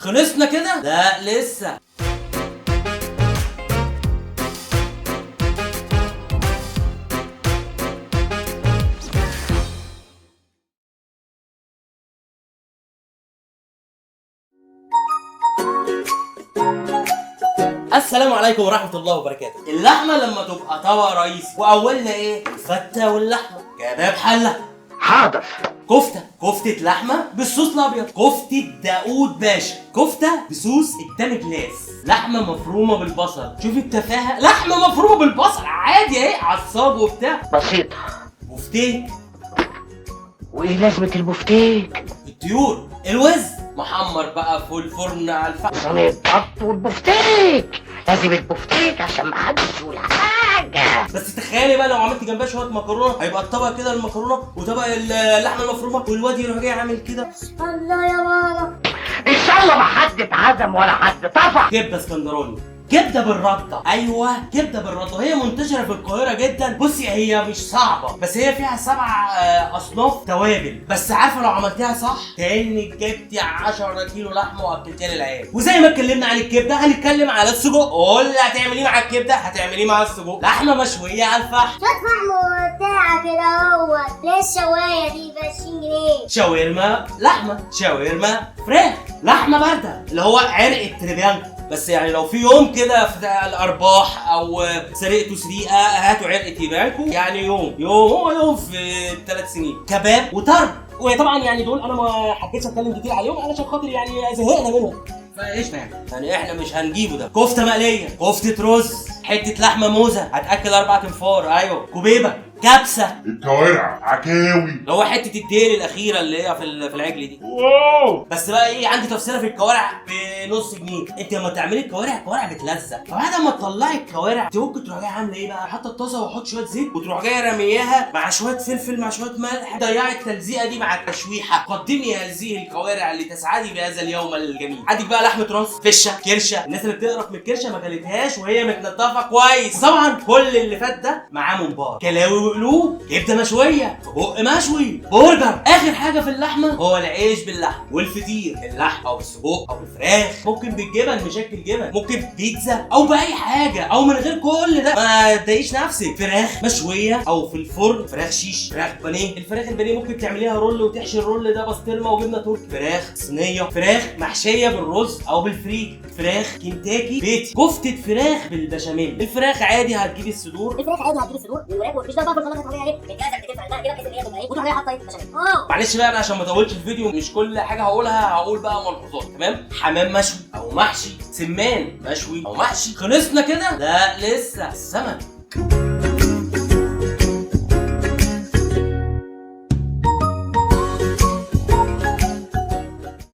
خلصنا كده؟ لا لسه. السلام عليكم ورحمة الله وبركاته. اللحمة لما تبقى طبق رئيسي وأولنا إيه؟ الفتة واللحمة، كباب حلة. حاضر. كفتة لحمة بالصوص الأبيض، كفتة داوود باشا، كفتة بصوص الدمجلاس، لحمة مفرومة بالبصل. شوف التفاهة، لحمة مفرومة بالبصل عادي أهي عصاج وبتاع. بسيطة. بفتيك. وايه لازمة البفتيك؟ الطيور، الوز محمر بقى في الفرن على الفحم. صينية بط والبفتيك، لازم البفتيك عشان محدش يقول حاجة. بس تخيلي بقى لو عملت جنبها شويه مكرونه، هيبقى الطبق كده المكرونه وطبق اللحمه المفرومه، والواد يروح جاي عامل كده. الله يا ماما. ان شاء الله ما حد اتعزم ولا حد طفح. كبده اسكندراني، كبده بالرده. ايوه كبده بالرده، وهي منتشره في القاهره جدا. بصي هي مش صعبه، بس هي فيها 7 اصناف توابل. بس عارفه لو عملتيها صح كانك جبتي 10 كيلو لحمه وقتلتيها للعيال. وزي ما اتكلمنا عن الكبده هنتكلم على السجق. قول لي هتعمليه مع الكبده، هتعمليه مع السجق. لحمه مشويه على الفحم. شوية فحم بتاع كده اهوت. ليه الشواية دي ب 20 جنيه؟ شاورما لحمه، شاورما فراخ، لحمه بارده اللي هو عرق التريبيانكو. بس يعني لو في يوم كده في الارباح او سرقته سرقه هاتوا عرق تريبيانكو، يعني يوم في 3 سنين. كباب وطرب، وطبعا يعني دول انا ما حبيتش اتكلم كتير عليهم علشان خاطر يعني زهقنا منهم. فايش يعني احنا مش هنجيبه ده. كفته مقليه، كفته رز، حته لحمه موزه هتاكل 4 تنفار. ايوه كوبيبه، كبسه، الكوارع، عكاوي، اللي هو حته الديل الاخيره اللي هي في العجل دي. بس بقى ايه، عندي تفسيره في الكوارع بنص جنيه. انت لما تعملي الكوارع بتلزق، فبعد ما تطلعي الكوارع انت ممكن تروح جايه عامله ايه بقى، حاطه الطاسه وحط شويه زيت وتروح جايه رمياها مع شويه فلفل مع شويه ملح. ضيعي التلزيقه دي مع التشويحه. قدمي هذه الكوارع لتسعدي بهذا اليوم الجميل. عندك بقى لحمه راس، فشه، كرشه. الناس اللي بتقرف من الكرشه ما كلتهاش وهي متنضفه كويس. طبعا كل اللي فات ده معاه ممبار، كلاوي وقلوب، كبده مشويه، بق مشوي، برجر. اخر حاجه في اللحمه هو العيش باللحم والفطير، اللحم او بالسجق او بالفراخ، ممكن بالجبن مشكل جبن، ممكن بيتزا او باي حاجه او من غير كل ده. ما تضايقيش نفسك. فراخ مشويه او في الفرن، فراخ شيش، فراخ بانيه. الفراخ البانيه ممكن تعمليها رول وتحشي الرول ده بسطرمه وجبنه تركي. فراخ صينيه، فراخ محشيه بالرز او بالفريك، فراخ كنتاكي بيتي، كفته فراخ بالبشاميل. الفراخ عادي هتجيبي الصدور، والوراك والفيش ده بقى في الخلاط هتعملي عليه الجهاز اللي بتدفع الماء كده بحيث ان هي تبقى ايه وتروح جايه حاطه ايه بشاميل. معلش بقى انا عشان ما اطولش الفيديو مش كل حاجه هقولها هقول بقى ملحوظات. تمام. حمام مشوي او محشي، سمان مشوي او محشي. خلصنا كده؟ لا لسه. السمك